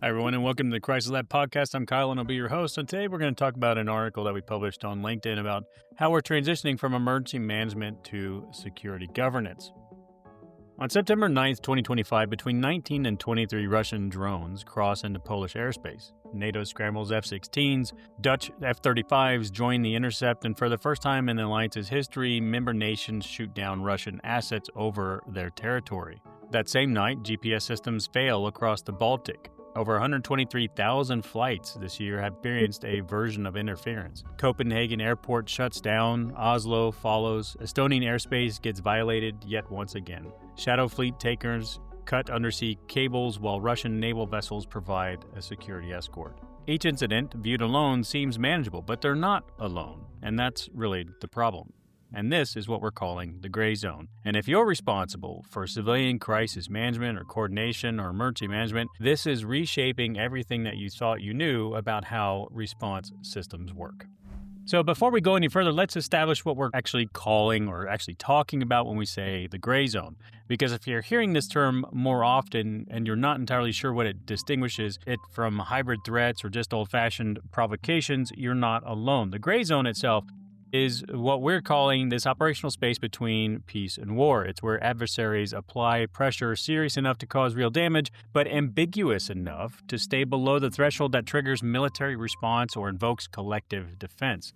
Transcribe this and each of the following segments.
Hi, everyone, and welcome to the Crisis Lab podcast. I'm Kyle, and I'll be your host. And today we're going to talk about an article that we published on LinkedIn about how we're transitioning from emergency management to security governance. On September 9th, 2025, between 19 and 23 Russian drones cross into Polish airspace. NATO scrambles F-16s, Dutch F-35s join the intercept, and for the first time in the alliance's history, member nations shoot down Russian assets over their territory. That same night, GPS systems fail across the Baltic. Over 123,000 flights this year have experienced a version of interference. Copenhagen Airport shuts down, Oslo follows, Estonian airspace gets violated yet once again. Shadow fleet tankers cut undersea cables while Russian naval vessels provide a security escort. Each incident, viewed alone, seems manageable, but they're not alone, and that's really the problem. And this is what we're calling the gray zone. And if you're responsible for civilian crisis management or coordination or emergency management, this is reshaping everything that you thought you knew about how response systems work. So before we go any further, let's establish what we're actually calling or actually talking about when we say the gray zone. Because if you're hearing this term more often and you're not entirely sure what it distinguishes it from hybrid threats or just old-fashioned provocations, you're not alone. The gray zone itself is what we're calling this operational space between peace and war. It's where adversaries apply pressure serious enough to cause real damage, but ambiguous enough to stay below the threshold that triggers military response or invokes collective defense.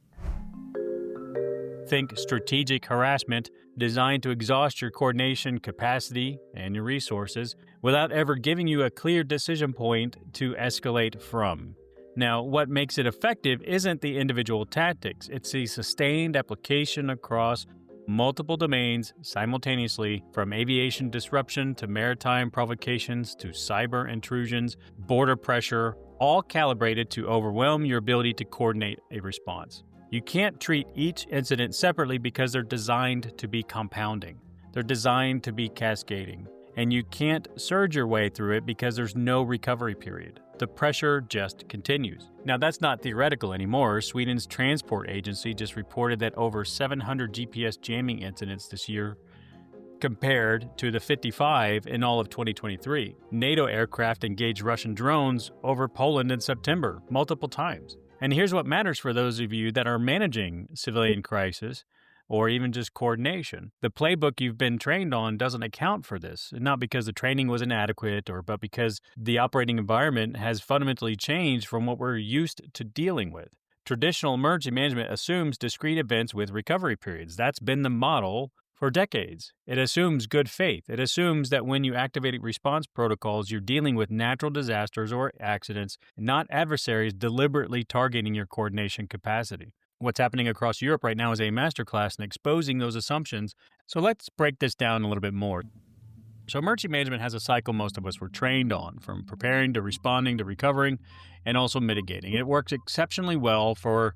Think strategic harassment designed to exhaust your coordination capacity and your resources without ever giving you a clear decision point to escalate from. Now, what makes it effective isn't the individual tactics, it's the sustained application across multiple domains simultaneously, from aviation disruption to maritime provocations to cyber intrusions, border pressure, all calibrated to overwhelm your ability to coordinate a response. You can't treat each incident separately because they're designed to be compounding. They're designed to be cascading. And you can't surge your way through it because there's no recovery period. The pressure just continues. Now, that's not theoretical anymore. Sweden's transport agency just reported that over 700 GPS jamming incidents this year compared to the 55 in all of 2023. NATO aircraft engaged Russian drones over Poland in September, multiple times. And here's what matters for those of you that are managing civilian crisis or even just coordination. The playbook you've been trained on doesn't account for this, not because the training was inadequate, but because the operating environment has fundamentally changed from what we're used to dealing with. Traditional emergency management assumes discrete events with recovery periods. That's been the model for decades. It assumes good faith. It assumes that when you activate response protocols, you're dealing with natural disasters or accidents, not adversaries deliberately targeting your coordination capacity. What's happening across Europe right now is a masterclass in exposing those assumptions. So let's break this down a little bit more. So emergency management has a cycle most of us were trained on, from preparing to responding to recovering and also mitigating. It works exceptionally well for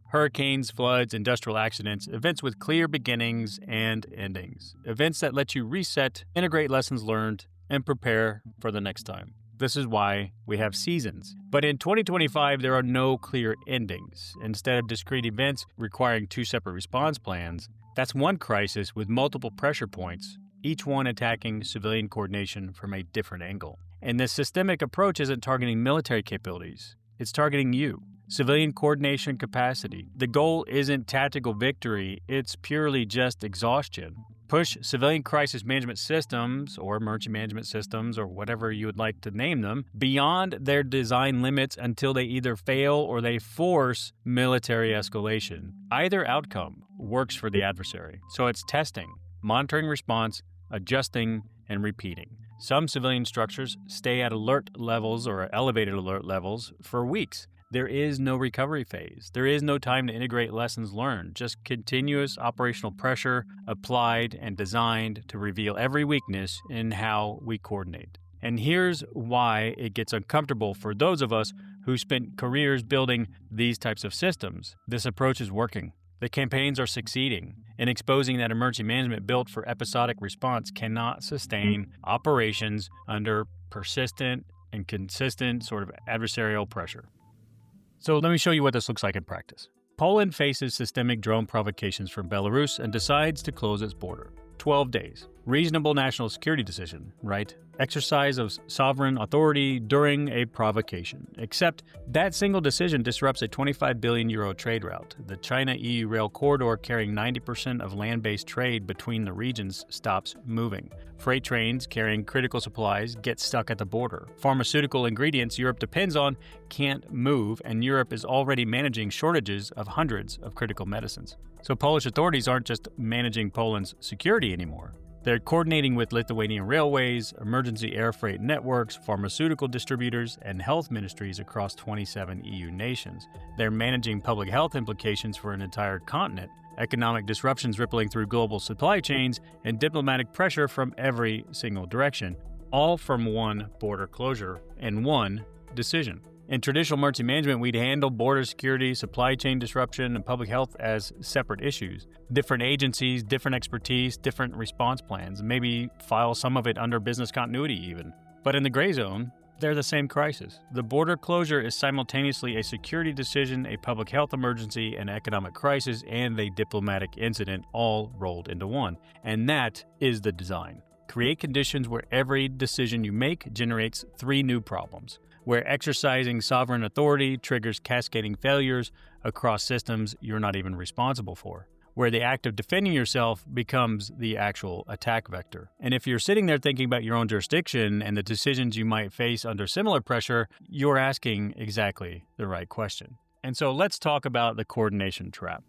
hurricanes, floods, industrial accidents, events with clear beginnings and endings, events that let you reset, integrate lessons learned, and prepare for the next time. This is why we have seasons. But in 2025, there are no clear endings. Instead of discrete events requiring two separate response plans, that's one crisis with multiple pressure points, each one attacking civilian coordination from a different angle. And this systemic approach isn't targeting military capabilities. It's targeting you. Civilian coordination capacity. The goal isn't tactical victory, it's purely just exhaustion. Push civilian crisis management systems or emergency management systems or whatever you would like to name them beyond their design limits until they either fail or they force military escalation. Either outcome works for the adversary. So it's testing, monitoring response, adjusting, and repeating. Some civilian structures stay at alert levels or elevated alert levels for weeks. There is no recovery phase. There is no time to integrate lessons learned, just continuous operational pressure applied and designed to reveal every weakness in how we coordinate. And here's why it gets uncomfortable for those of us who spent careers building these types of systems. This approach is working. The campaigns are succeeding in exposing that emergency management built for episodic response cannot sustain operations under persistent and consistent sort of adversarial pressure. So let me show you what this looks like in practice. Poland faces systemic drone provocations from Belarus and decides to close its border. 12 days. reasonable national security decision, right? Exercise of sovereign authority during a provocation. Except that single decision disrupts a 25 billion euro trade route. The China-EU rail corridor carrying 90% of land-based trade between the regions stops moving. Freight trains carrying critical supplies get stuck at the border. Pharmaceutical ingredients Europe depends on can't move, and Europe is already managing shortages of hundreds of critical medicines. So Polish authorities aren't just managing Poland's security anymore. They're coordinating with Lithuanian railways, emergency air freight networks, pharmaceutical distributors, and health ministries across 27 EU nations. They're managing public health implications for an entire continent, economic disruptions rippling through global supply chains, and diplomatic pressure from every single direction, all from one border closure and one decision. In traditional emergency management, we'd handle border security, supply chain disruption, and public health as separate issues. Different agencies, different expertise, different response plans, maybe file some of it under business continuity even. But in the gray zone, they're the same crisis. The border closure is simultaneously a security decision, a public health emergency, an economic crisis, and a diplomatic incident all rolled into one. And that is the design. Create conditions where every decision you make generates 3 new problems, where exercising sovereign authority triggers cascading failures across systems you're not even responsible for, where the act of defending yourself becomes the actual attack vector. And if you're sitting there thinking about your own jurisdiction and the decisions you might face under similar pressure, you're asking exactly the right question. And so let's talk about the coordination trap.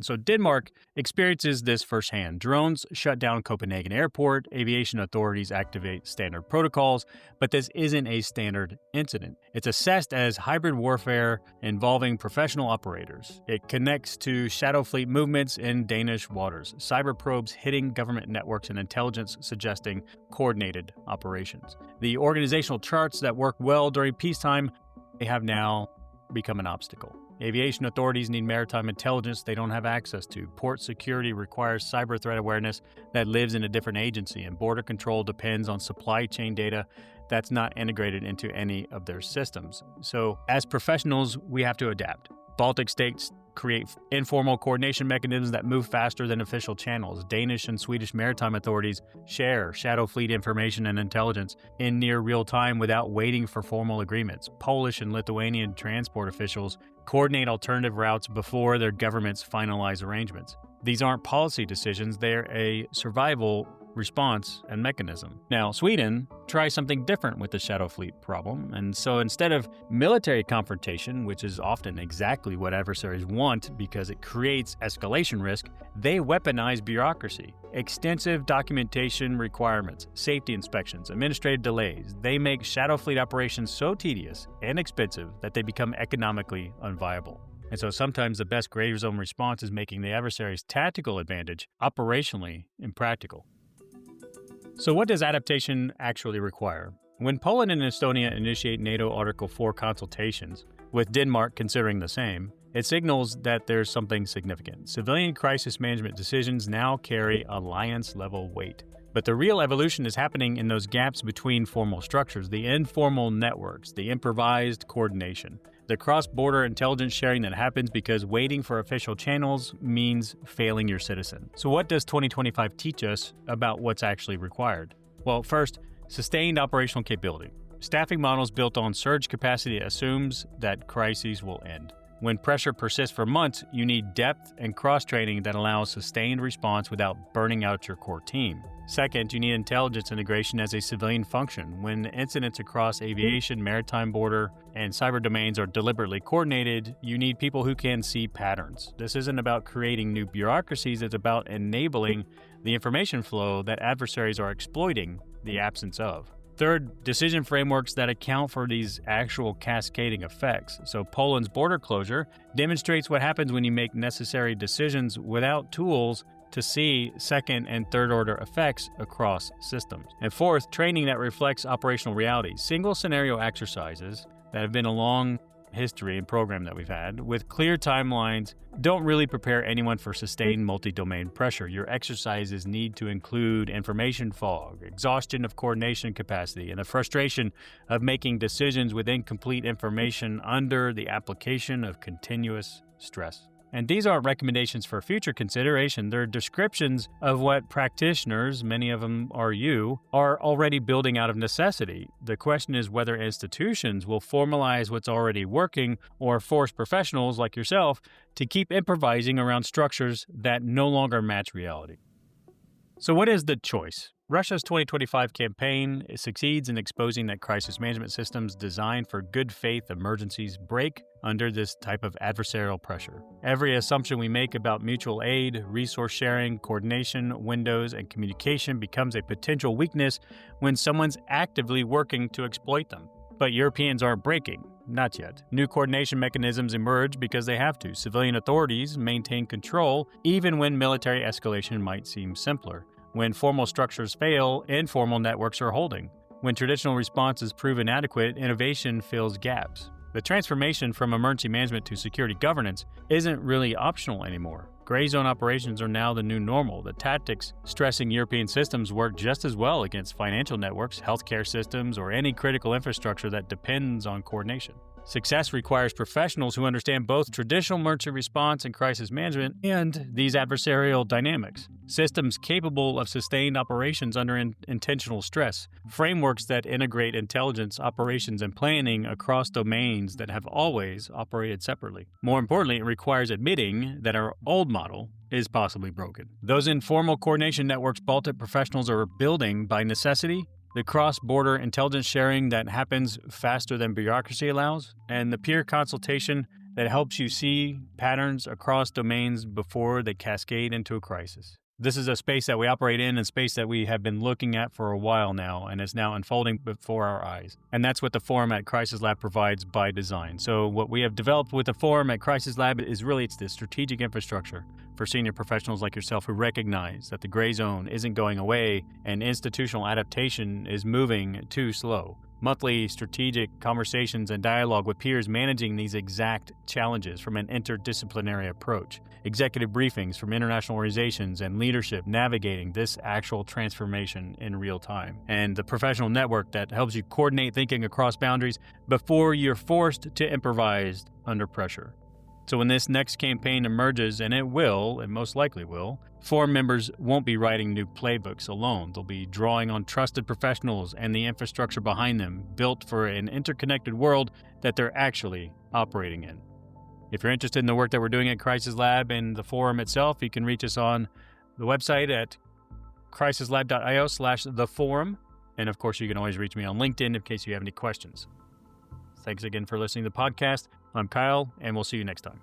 So Denmark experiences this firsthand. Drones shut down Copenhagen Airport, aviation authorities activate standard protocols, but this isn't a standard incident. It's assessed as hybrid warfare involving professional operators. It connects to shadow fleet movements in Danish waters, cyber probes hitting government networks, and intelligence suggesting coordinated operations. The organizational charts that work well during peacetime, they have now become an obstacle. Aviation authorities need maritime intelligence they don't have access to. Port security requires cyber threat awareness that lives in a different agency, and border control depends on supply chain data that's not integrated into any of their systems. So as professionals, we have to adapt. Baltic states create informal coordination mechanisms that move faster than official channels. Danish and Swedish maritime authorities share shadow fleet information and intelligence in near real time without waiting for formal agreements. Polish and Lithuanian transport officials coordinate alternative routes before their governments finalize arrangements. These aren't policy decisions, they're a survival response and mechanism. Now, Sweden tries something different with the shadow fleet problem, and so instead of military confrontation, which is often exactly what adversaries want because it creates escalation risk, they weaponize bureaucracy. Extensive documentation requirements, safety inspections, administrative delays, they make shadow fleet operations so tedious and expensive that they become economically unviable. And so sometimes the best gray zone response is making the adversary's tactical advantage operationally impractical. So what does adaptation actually require? When Poland and Estonia initiate NATO Article 4 consultations, with Denmark considering the same, it signals that there's something significant. Civilian crisis management decisions now carry alliance-level weight. But the real evolution is happening in those gaps between formal structures, the informal networks, the improvised coordination, the cross-border intelligence sharing that happens because waiting for official channels means failing your citizen. So what does 2025 teach us about what's actually required? Well, first, sustained operational capability. Staffing models built on surge capacity assumes that crises will end. When pressure persists for months, you need depth and cross-training that allows sustained response without burning out your core team. Second, you need intelligence integration as a civilian function. When incidents across aviation, maritime border, and cyber domains are deliberately coordinated, you need people who can see patterns. This isn't about creating new bureaucracies, it's about enabling the information flow that adversaries are exploiting the absence of. Third, decision frameworks that account for these actual cascading effects. So Poland's border closure demonstrates what happens when you make necessary decisions without tools to see second and third order effects across systems. And fourth, training that reflects operational reality. Single scenario exercises that have been a long history and program that we've had with clear timelines don't really prepare anyone for sustained multi-domain pressure. Your exercises need to include information fog, exhaustion of coordination capacity, and the frustration of making decisions with incomplete information under the application of continuous stress. And these aren't recommendations for future consideration. They're descriptions of what practitioners, many of them are you, are already building out of necessity. The question is whether institutions will formalize what's already working or force professionals like yourself to keep improvising around structures that no longer match reality. So what is the choice? Russia's 2025 campaign succeeds in exposing that crisis management systems designed for good faith emergencies break under this type of adversarial pressure. Every assumption we make about mutual aid, resource sharing, coordination, windows, and communication becomes a potential weakness when someone's actively working to exploit them. But Europeans aren't breaking. Not yet. New coordination mechanisms emerge because they have to. Civilian authorities maintain control even when military escalation might seem simpler. When formal structures fail, informal networks are holding. When traditional responses prove inadequate, innovation fills gaps. The transformation from emergency management to security governance isn't really optional anymore. Gray zone operations are now the new normal. The tactics stressing European systems work just as well against financial networks, healthcare systems, or any critical infrastructure that depends on coordination. Success requires professionals who understand both traditional emergency response and crisis management and these adversarial dynamics. Systems capable of sustained operations under intentional stress. Frameworks that integrate intelligence, operations, and planning across domains that have always operated separately. More importantly, it requires admitting that our old model is possibly broken. Those informal coordination networks Baltic professionals are building by necessity, the cross-border intelligence sharing that happens faster than bureaucracy allows, and the peer consultation that helps you see patterns across domains before they cascade into a crisis. This is a space that we operate in, and space that we have been looking at for a while now, and is now unfolding before our eyes. And that's what the forum at Crisis Lab provides by design. So what we have developed with the forum at Crisis Lab is really it's the strategic infrastructure for senior professionals like yourself who recognize that the gray zone isn't going away and institutional adaptation is moving too slow. Monthly strategic conversations and dialogue with peers managing these exact challenges from an interdisciplinary approach. Executive briefings from international organizations and leadership navigating this actual transformation in real time. And the professional network that helps you coordinate thinking across boundaries before you're forced to improvise under pressure. So when this next campaign emerges, and it most likely will, forum members won't be writing new playbooks alone. They'll be drawing on trusted professionals and the infrastructure behind them, built for an interconnected world that they're actually operating in. If you're interested in the work that we're doing at Crisis Lab and the forum itself, you can reach us on the website at crisislab.io/theforum. And of course, you can always reach me on LinkedIn in case you have any questions. Thanks again for listening to the podcast. I'm Kyle, and we'll see you next time.